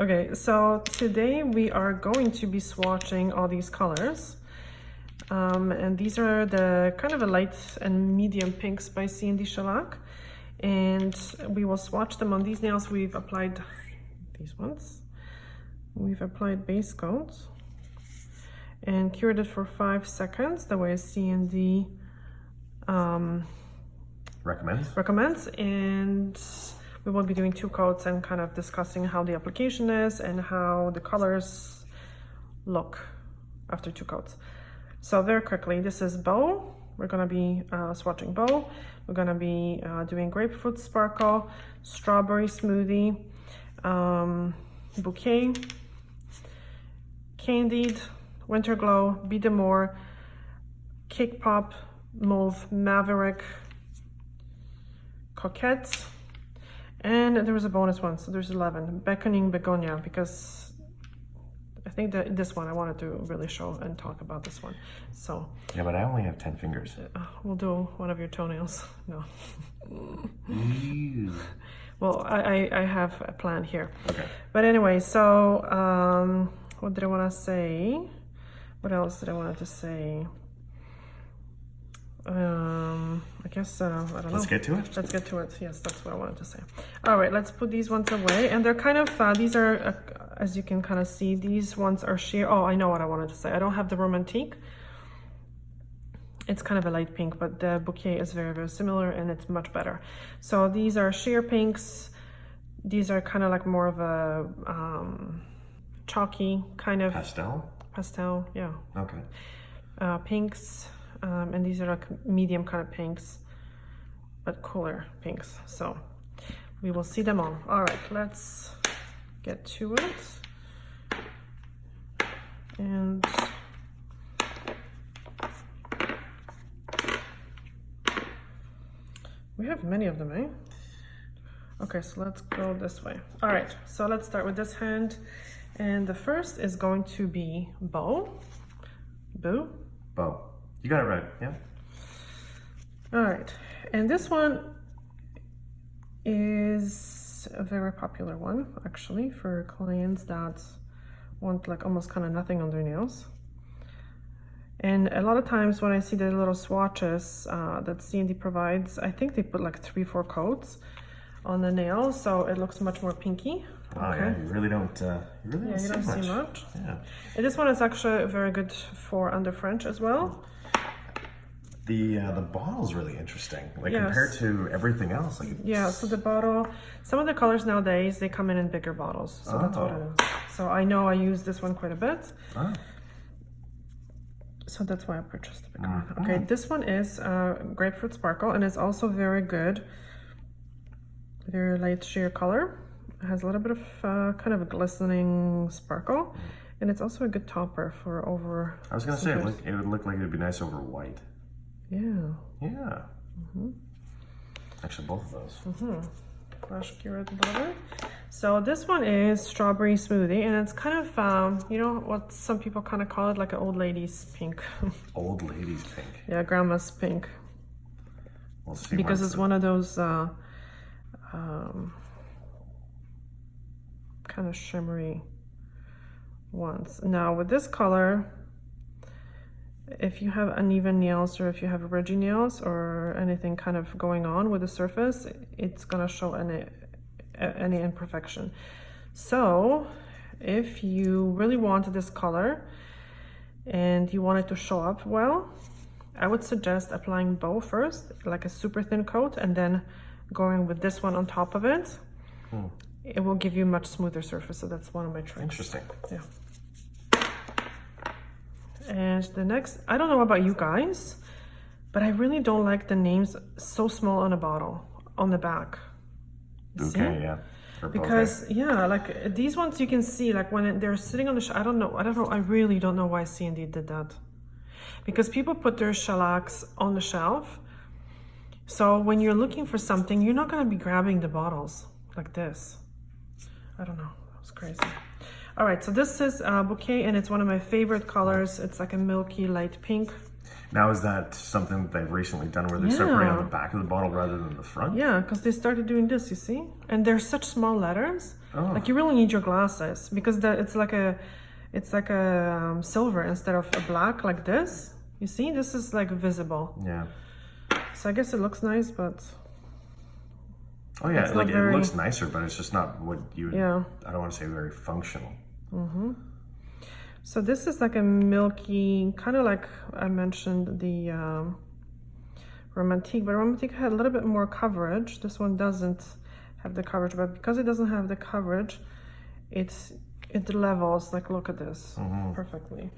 Okay, so today we are going to be swatching all these colors. And these are the kind of a light and medium pinks by Cnd Shellac. And we will swatch them on these nails. We've applied these ones. We've applied base coat and cured it for 5 seconds, the way Cnd recommends. And we will be doing 2 coats and kind of discussing how the application is and how the colors look after 2 coats. So very quickly, this is Beau. We're gonna be swatching Beau. We're gonna be doing Grapefruit Sparkle, Strawberry Smoothie, Bouquet, Candied, Winter Glow, Demure, Cake Pop, Mauve Maverick, Coquette, and there was a bonus one, so there's 11. Beckoning Begonia, because I think that this one I wanted to really show and talk about this one. So yeah, but I only have 10 fingers. We'll do one of your toenails. No. Well, I have a plan here. Okay. But anyway, so what did I want to say? What else did I want to say? I guess I don't know. Let's get to it. Let's get to it. Yes, that's what I wanted to say. All right, let's put these ones away. And they're kind of these are as you can kind of see, these ones are sheer. Oh, I know what I wanted to say. I don't have the Romantique. It's kind of a light pink, but the Bouquet is very, very similar and it's much better. So these are sheer pinks. These are kind of like more of a chalky kind of pastel, yeah. Okay. Pinks. And these are like medium kind of pinks, but cooler pinks. So we will see them all. All right, let's get to it. And we have many of them, eh? Okay, so let's go this way. All right, so let's start with this hand. And the first is going to be Beau. Beau. You got it right, yeah. All right, and this one is a very popular one, actually, for clients that want like almost kind of nothing on their nails. And a lot of times when I see the little swatches that Cnd provides, I think they put like 3-4 coats on the nail, so it looks much more pinky. Oh okay. Yeah, you really don't see much. Yeah. And this one is actually very good for under French as well. The bottle's really interesting, like compared to everything else. Like yeah, so the bottle, some of the colors nowadays, they come in bigger bottles. So that's what it is. So I know I use this one quite a bit. So that's why I purchased the bigger one. Okay, this one is Grapefruit Sparkle, and it's also very good. Very light sheer color. It has a little bit of kind of a glistening sparkle, and it's also a good topper for over. I was gonna say it would look like it'd be nice over white. Yeah. Yeah. Actually, both of those. Flash cure it a little bit. So this one is Strawberry Smoothie, and it's kind of you know what some people kind of call it, like an old lady's pink. Old lady's pink. Yeah, grandma's pink. We'll see. Because it's one of those kind of shimmery ones. Now with this color, if you have uneven nails or if you have ridgy nails or anything kind of going on with the surface, it's gonna show any imperfection. So if you really want this color and you want it to show up well, I would suggest applying Beau first, like a super thin coat, and then going with this one on top of it. It will give you a much smoother surface, so that's one of my tricks. Interesting. Yeah. And the next, I don't know about you guys, but I really don't like the names so small on a bottle, on the back. Bouquet, yeah. Because, yeah, like these ones you can see, like when they're sitting on the I don't know, I really don't know why Cnd did that. Because people put their shellacs on the shelf. So when you're looking for something, you're not going to be grabbing the bottles like this. I don't know, that was crazy. All right, so this is Bouquet, and it's one of my favorite colors. It's like a milky light pink. Now, is that something that they've recently done where they start putting on the back of the bottle rather than the front? Yeah, because they started doing this, you see? And they're such small letters. Oh. Like you really need your glasses because it's like a silver instead of a black like this. You see, this is like visible. Yeah. So I guess it looks nice, but oh yeah, like it looks nicer, but it's just not what you. Yeah. I don't want to say very functional. Mm-hmm. So this is like a milky, kind of like I mentioned the Romantique, but Romantique had a little bit more coverage. This one doesn't have the coverage, but because it doesn't have the coverage, it levels. Like look at this perfectly,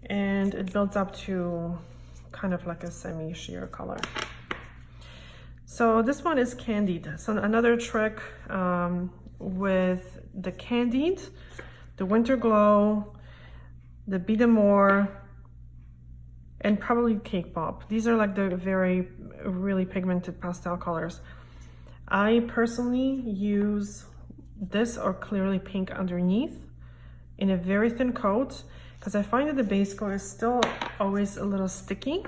and it builds up to kind of like a semi-sheer color. So this one is Candied. So another trick with the Candied, the Winter Glow, the Demure, and probably Cake Pop. These are like the really pigmented pastel colors. I personally use this or Clearly Pink underneath in a very thin coat because I find that the base coat is still always a little sticky.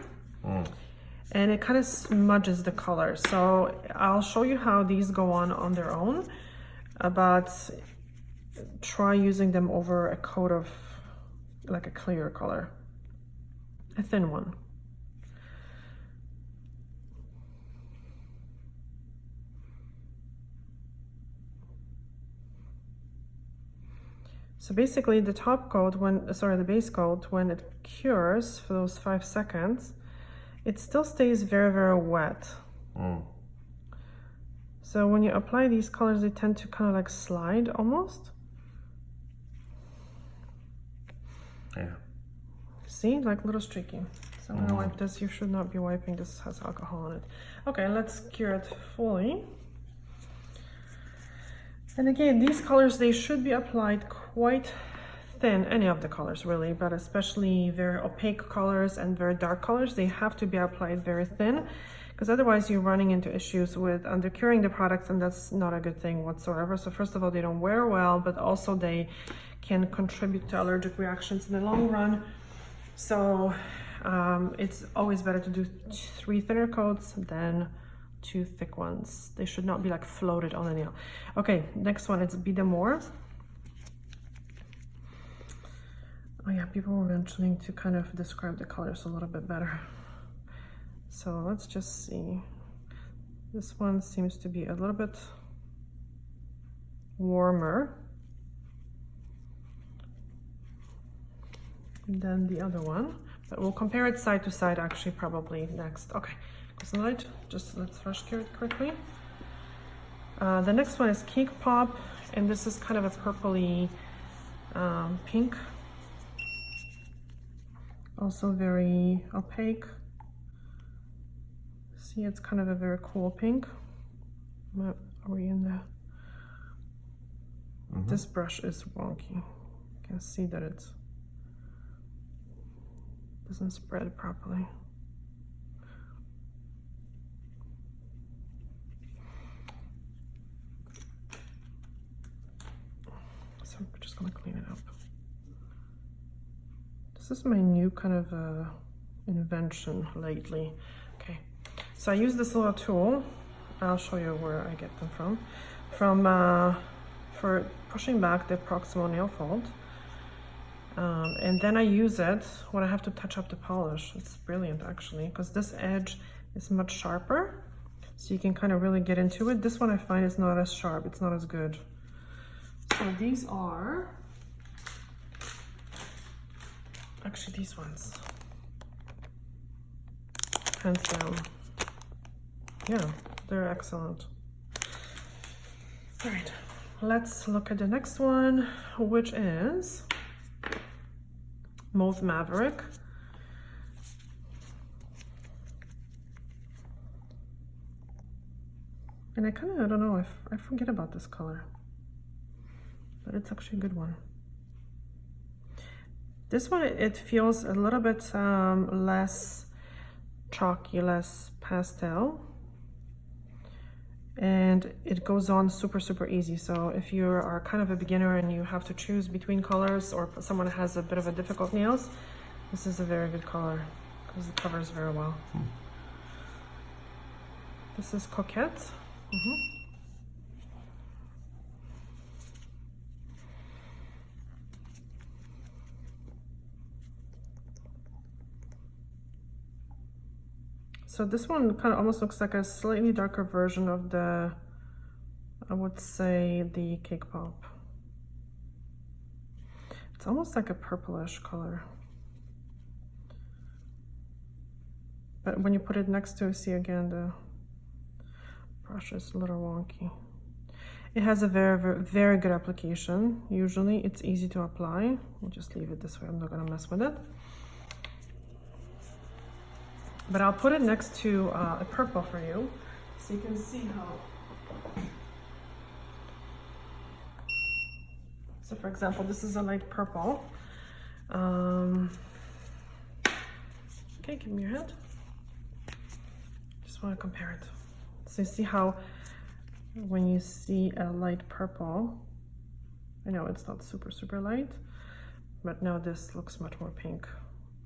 And it kind of smudges the color. So I'll show you how these go on their own, but try using them over a coat of like a clear color, a thin one. So basically the top coat, the base coat, when it cures for those 5 seconds, it still stays very, very wet. So when you apply these colors, they tend to kind of like slide almost. Yeah. See, like a little streaky. So I'm gonna wipe this. You should not be wiping. This has alcohol on it. Okay, let's cure it fully. And again, these colors, they should be applied quite thin, any of the colors really, but especially very opaque colors and very dark colors, they have to be applied very thin, because otherwise you're running into issues with undercuring the products, and that's not a good thing whatsoever. So first of all, they don't wear well, but also they can contribute to allergic reactions in the long run. So it's always better to do 3 thinner coats than 2 thick ones. They should not be like floated on the nail. Okay, next one is Demure. Oh yeah, people were mentioning to kind of describe the colors a little bit better. So let's just see. This one seems to be a little bit warmer than the other one, but we'll compare it side to side actually probably next. Okay, so let's brush cure it quickly. The next one is Cake Pop, and this is kind of a purpley pink. Also very opaque. See, it's kind of a very cool pink. Are we in the... This brush is wonky. You can see that it doesn't spread properly. So I'm just gonna clean it up. This is my new kind of invention lately. Okay, so I use this little tool. I'll show you where I get them from for pushing back the proximal nail fold. And then I use it when I have to touch up the polish. It's brilliant actually, because this edge is much sharper, so you can kind of really get into it. This one I find is not as sharp, it's not as good. So these are actually these ones, hands down. Yeah, they're excellent. All right, let's look at the next one, which is Mauve Maverick. And I don't know, I forget about this color, but it's actually a good one. This one, it feels a little bit less chalky, less pastel, and it goes on super, super easy. So if you are kind of a beginner and you have to choose between colors, or someone has a bit of a difficult nails, this is a very good color. because it covers very well. This is Coquette. So this one kind of almost looks like a slightly darker version of the, I would say, the Cake Pop. It's almost like a purplish color. But when you put it next to, see again, the brush is a little wonky. It has a very good application. Usually it's easy to apply. We'll just leave it this way. I'm not gonna mess with it. But I'll put it next to a purple for you, so you can see how. So for example, this is a light purple. Okay, give me your hand. Just want to compare it. So you see how when you see a light purple, I know it's not super light, but now this looks much more pink.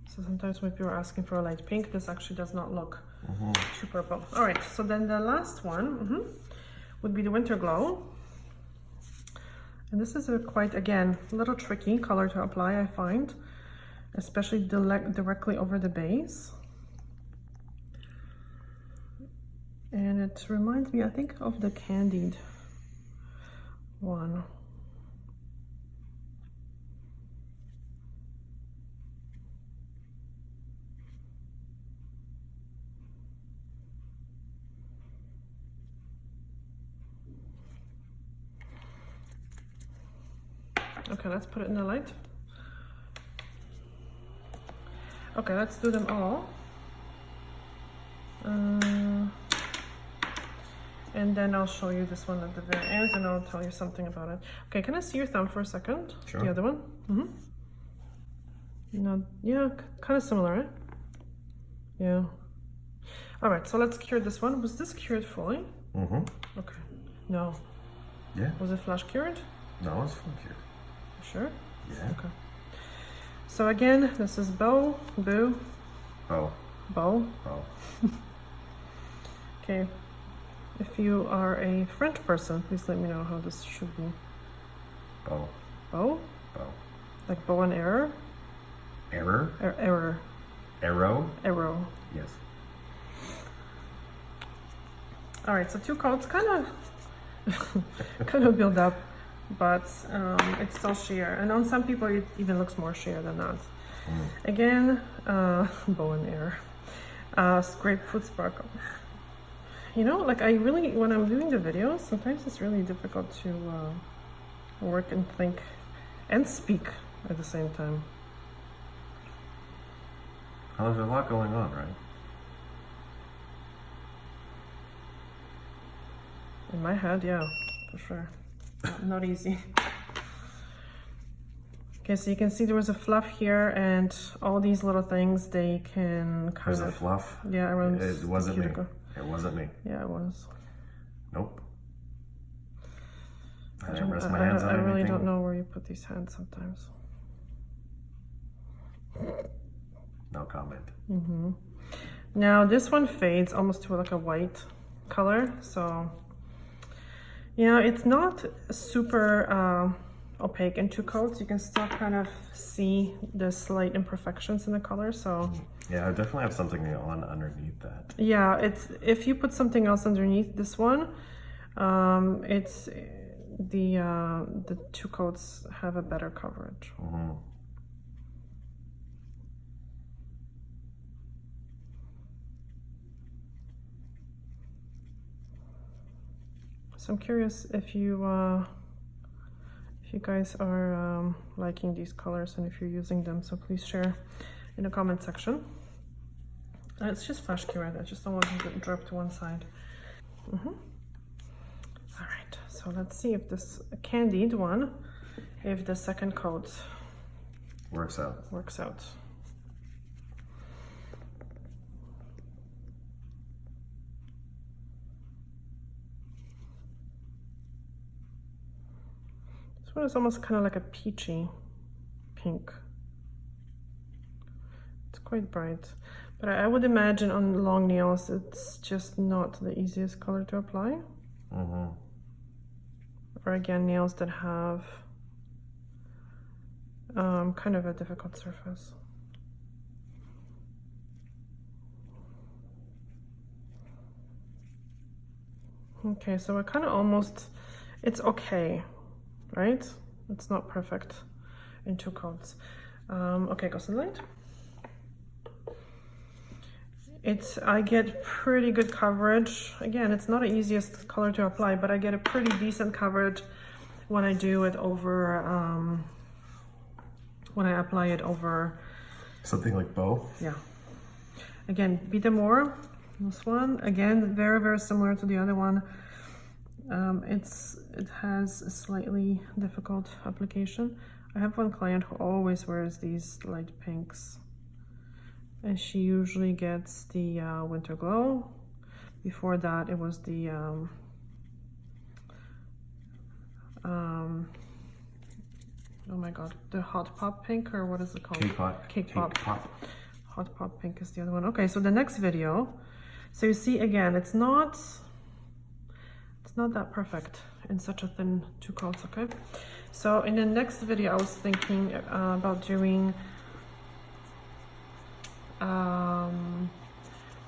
So sometimes when people are asking for a light pink, this actually does not look too purple. All right, so then the last one would be the Winter Glow. And this is a quite, again, a little tricky color to apply, I find, especially directly over the base. And it reminds me, I think, of the Candied one. Okay, let's put it in the light. Okay, let's do them all. And then I'll show you this one at the very end and I'll tell you something about it. Okay, can I see your thumb for a second? Sure. The other one? No, yeah, kind of similar, right? Yeah. All right, so let's cure this one. Was this cured fully? Okay. No. Yeah. Was it flash cured? No, it's full cured. Sure? Yeah. Okay. So again, this is Beau. Beau. Beau. Okay. If you are a French person, please let me know how this should be. Beau. Beau? Beau. Like bow and arrow? Error? Error. Arrow? Arrow. Yes. All right, so 2 coats kind of build up, but it's still sheer. And on some people, it even looks more sheer than that. Again, bow and arrow. Grapefruit Sparkle. You know, like I really, when I'm doing the videos, sometimes it's really difficult to work and think and speak at the same time. Oh, there's a lot going on, right? In my head, yeah, for sure. Not easy. Okay, so you can see there was a fluff here, and all these little things, they can kind There's of... a fluff? Yeah, around It wasn't me. cuticle. It wasn't me. Yeah, it was. Nope. I didn't rest my hands on anything. I really don't know where you put these hands sometimes. No comment. Now this one fades almost to like a white color, so you know, it's not super opaque in 2 coats. You can still kind of see the slight imperfections in the color, so yeah, I definitely have something on underneath that. yeah, it's if you put something else underneath this one, it's the 2 coats have a better coverage. So I'm curious if you guys are liking these colors and if you're using them, so please share in the comment section. It's just flash cured. I just don't want them to drop to one side. All right, so let's see if this Candied one, if the second coat Works out. This one is almost kind of like a peachy pink. It's quite bright, But I would imagine on long nails, it's just not the easiest color to apply. Mm-hmm. Or again, nails that have kind of a difficult surface. Okay, so I kind of almost, it's okay, right? It's not perfect in 2 coats. Okay, go sunlight. I get pretty good coverage. Again, it's not the easiest color to apply, but I get a pretty decent coverage when I do it over, when I apply it over. Something like Beau? Yeah. Again, Demure, this one. Again, very, very similar to the other one. It has a slightly difficult application. I have one client who always wears these light pinks. And she usually gets the Winter Glow. Before that, it was the oh my god, the Hot Pop Pink, or what is it called? Cake Pop. Hot Pop Pink is the other one. Okay, so the next video. So you see, again, it's not that perfect in such a thin 2 coats, okay? So in the next video, I was thinking about doing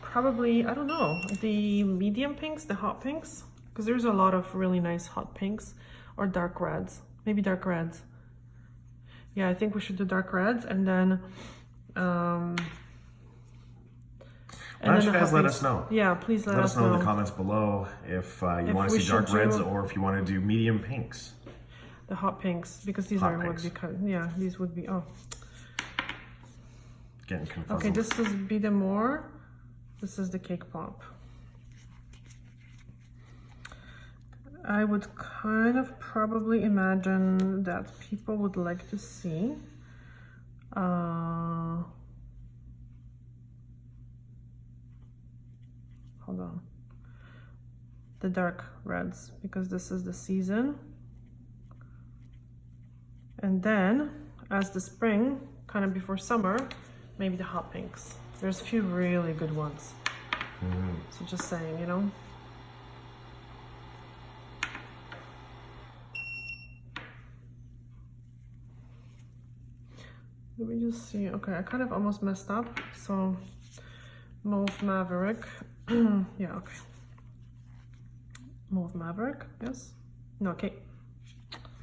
probably, I don't know, the medium pinks, the hot pinks, because there's a lot of really nice hot pinks, or dark reds, maybe dark reds. Yeah, I think we should do dark reds, and then why don't you guys let us know? Yeah, please let us know in the comments below if you want to see dark reds or if you want to do medium pinks. The hot pinks, because these would be cut. Yeah, these would be, oh. Getting confused. Okay, this is Demure. This is the Cake Pop. I would kind of probably imagine that people would like to see hold on, the dark reds, because this is the season. And then as the spring, kind of before summer, maybe the hot pinks. There's a few really good ones. So just saying, you know. Let me just see. Okay, I kind of almost messed up. So Mauve Maverick. Yeah, okay. Mauve Maverick, yes. No, Cake.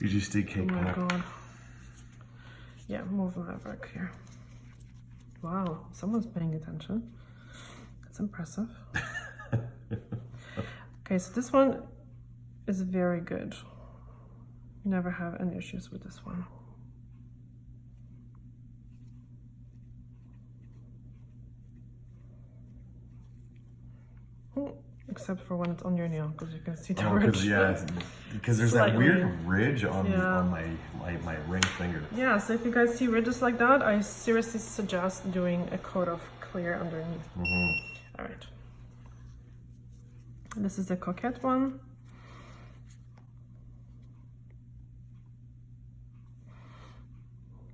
You just did Cake Pop. Oh my god. Yeah, Mauve Maverick here. Wow, someone's paying attention. That's impressive. Okay, so this one is very good. Never have any issues with this one. Except for when it's on your nail, because you can see the ridge. Yeah, because there's that weird ridge on my ring finger. Yeah, so if you guys see ridges like that, I seriously suggest doing a coat of clear underneath. All right. This is the Coquette one.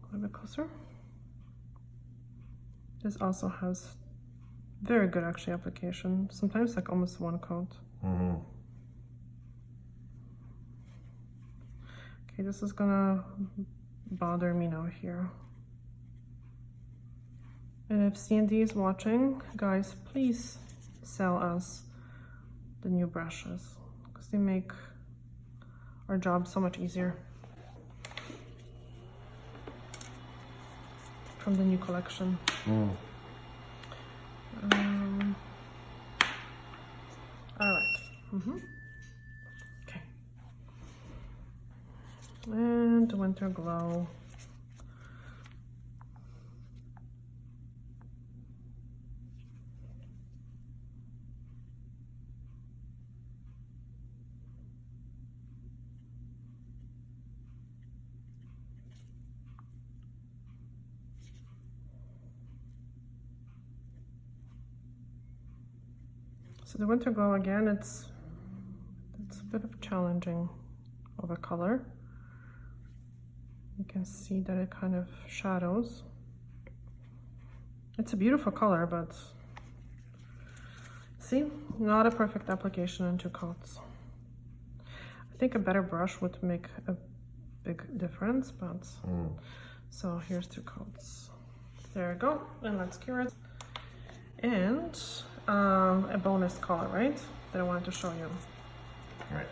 A little bit closer. This also has very good actually application. Sometimes like almost 1 coat. Okay, this is gonna bother me now here. And if Cnd is watching, guys, please sell us the new brushes, because they make our job so much easier. From the new collection. All right. Okay. And Winter Glow. So the Winter Glow, again, it's a bit of challenging of a color. You can see that it kind of shadows. It's a beautiful color, but see, not a perfect application in 2 coats. I think a better brush would make a big difference, but so here's 2 coats. There we go, and let's cure it. And a bonus color, right? That I wanted to show you. Right.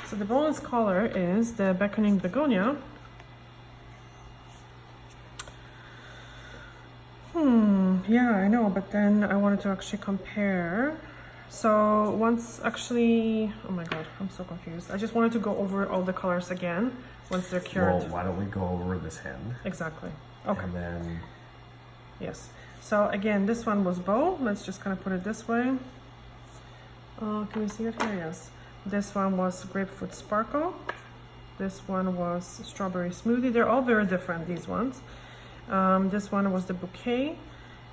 So the bonus color is the Beckoning Begonia. Yeah, I know, but then I wanted to actually compare. So once actually, oh my god, I'm so confused. I just wanted to go over all the colors again once they're cured. Well, why don't we go over this hand? Exactly. Okay. And then... Yes. So again, this one was Beau. Let's just kind of put it this way. Can you see it here? Yes. This one was Grapefruit Sparkle. This one was Strawberry Smoothie. They're all very different, these ones. This one was the Bouquet.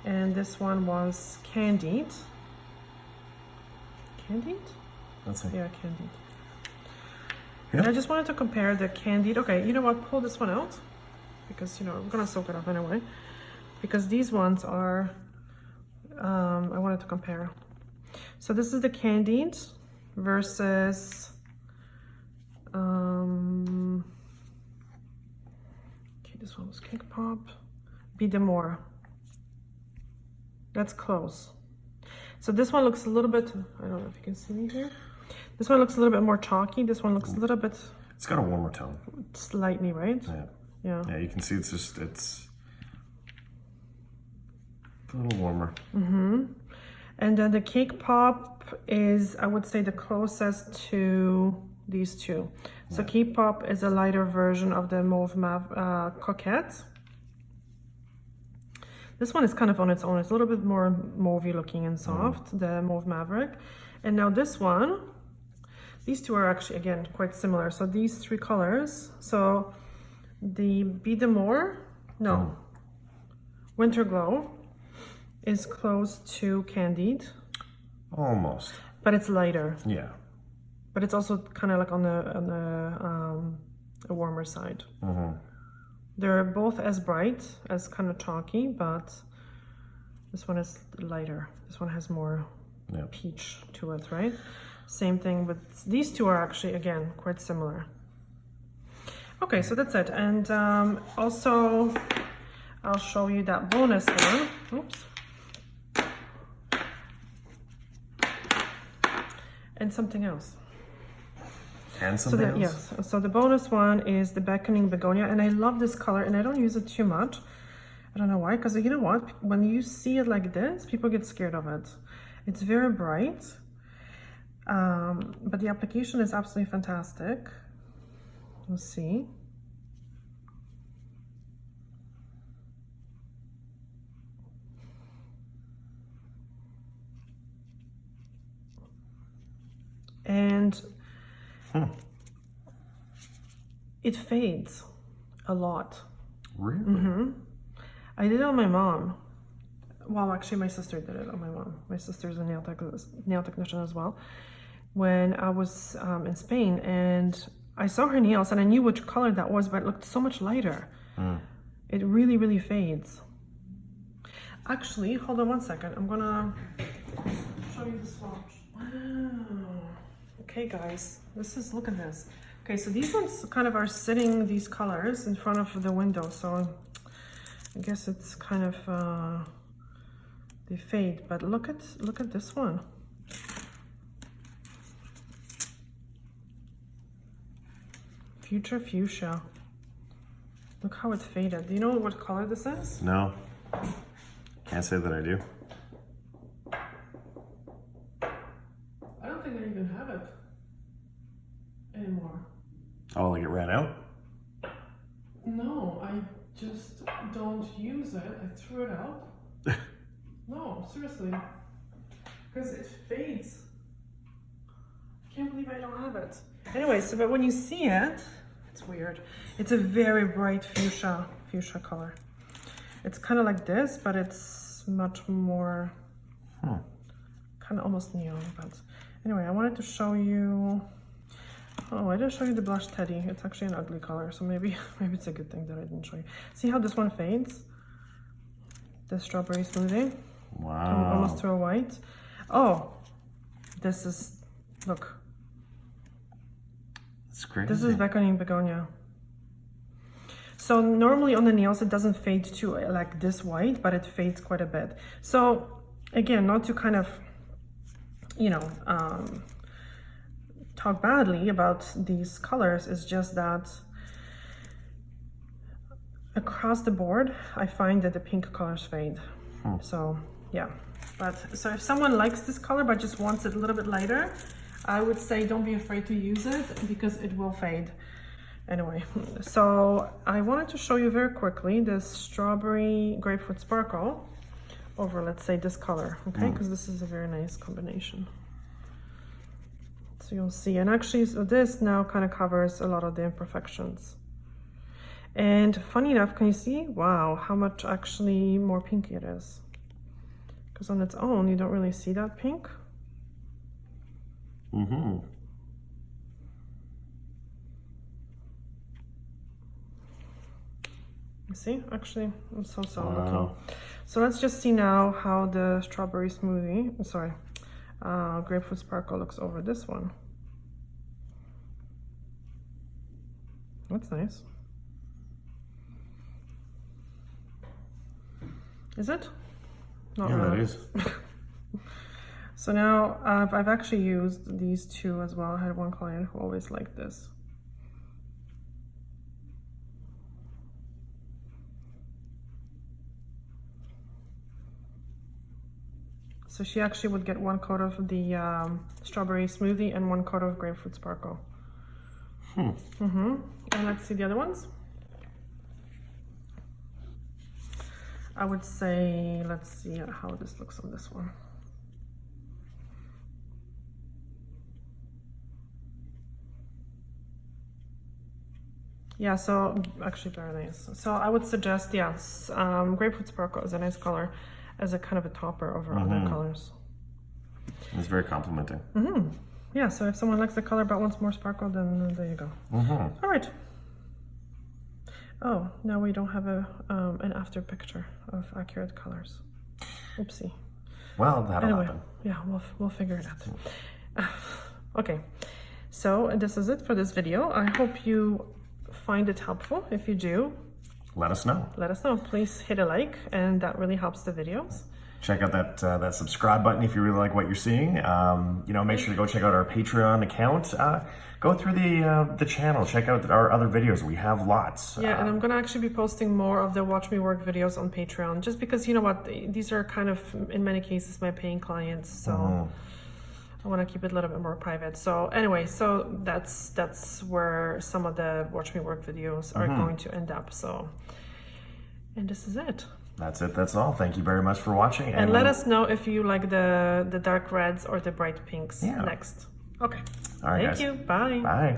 And this one was Candied. Candied? Let's see. Yeah, Candied. Yeah. And I just wanted to compare the Candied. Okay, you know what? Pull this one out. Because, you know, I'm going to soak it up anyway. Because these ones are... I wanted to compare. So this is the Candied versus... okay, this one was Cake Pop. Demure. That's close. So this one looks a little bit, I don't know if you can see me here. This one looks a little bit more chalky. This one looks a little bit... It's got a warmer tone. Slightly, right? Yeah. Yeah. Yeah, you can see it's just, it's a little warmer. And then the Cake Pop is, I would say, the closest to these two. So Cake Pop is a lighter version of the Mauve Coquette. This one is kind of on its own. It's a little bit more mauvey looking and soft, the Mauve Maverick. And now this one, these two are actually, again, quite similar. So these 3 colors, so the Demure, Winter Glow is close to Candied. Almost. But it's lighter. Yeah. But it's also kind of like on the warmer side. They're both as bright, as kind of chalky, but this one is lighter. This one has more peach to it, right? Same thing with these two are actually, again, quite similar. Okay, so that's it. And also, I'll show you that bonus one. Oops. And something else. And something else? Yes, so the bonus one is the Beckoning Begonia, and I love this color, and I don't use it too much. I don't know why, because you know what? When you see it like this, people get scared of it. It's very bright, but the application is absolutely fantastic. Let's see. And it fades a lot. Really? I did it on my mom. Well, actually, my sister did it on my mom. My sister's a nail technician as well. When I was in Spain, and I saw her nails, and I knew which color that was, but it looked so much lighter. It really, really fades. Actually, hold on one second. I'm gonna show you the swatch. Wow. Okay, guys, look at this. Okay, so these ones kind of are sitting, these colors, in front of the window, so I guess it's kind of, they fade, but look at this one. Future Fuchsia. Look how it faded. Do you know what color this is? No. Can't say that I do. I don't think I even have it anymore. Oh, like it ran out? No, I just don't use it. I threw it out. No, seriously. Because it fades. I can't believe I don't have it. Anyway, so but when you see it, it's weird. It's a very bright fuchsia color. It's kind of like this, but it's much more kind of almost neon. But anyway, I wanted to show you. Oh, I didn't show you the blush teddy. It's actually an ugly color, so maybe it's a good thing that I didn't show you. See how this one fades? the strawberry smoothie. Wow. Almost to a white. Oh, this is, look. It's crazy. This is Beckoning Begonia. So normally on the nails it doesn't fade to like this white, but it fades quite a bit. So again, not to kind of, you know, talk badly about these colors, is just that across the board I find that the pink colors fade. So yeah, but so if someone likes this color but just wants it a little bit lighter, I would say don't be afraid to use it because it will fade. Anyway, so I wanted to show you very quickly this strawberry grapefruit sparkle over, let's say, this color, okay? Because this is a very nice combination. So you'll see, and actually so this now kind of covers a lot of the imperfections. And funny enough, can you see? Wow, how much actually more pinky it is. Because on its own, you don't really see that pink. Mm-hmm. You see, actually, it's so Wow. looking. So let's just see now how the strawberry smoothie, sorry, grapefruit sparkle looks over this one. That's nice. Is it? Not Yeah, really. that is. So now I've actually used these two as well. I had one client who always liked this. So she actually would get one coat of the strawberry smoothie and one coat of grapefruit sparkle. And let's see the other ones. I would say, let's see how this looks on this one. Yeah, so actually very nice. So I would suggest, yes, grapefruit sparkle is a nice color as a kind of a topper over other colors. It's very complimenting. Yeah, so if someone likes the color but wants more sparkle, then there you go. All right. Oh, now we don't have a an after picture of accurate colors. Oopsie. Well, that'll Anyway, happen. yeah, we'll figure it out. Okay, so this is it for this video. I hope you find it helpful. If you do, Let us know. let us know. Please hit a like, and that really helps the videos. Check out that subscribe button if you really like what you're seeing. You know, make sure to go check out our Patreon account. Go through the channel. Check out our other videos. We have lots. Yeah, and I'm gonna actually be posting more of the Watch Me Work videos on Patreon, just because, you know what, these are kind of, in many cases, my paying clients, so I want to keep it a little bit more private. So anyway, so that's where some of the Watch Me Work videos are going to end up. So, and this is it. That's it. That's all. Thank you very much for watching. And let us know if you like the dark reds or the bright pinks Yeah. next. Okay. All right, Thank guys. you. Bye. Bye.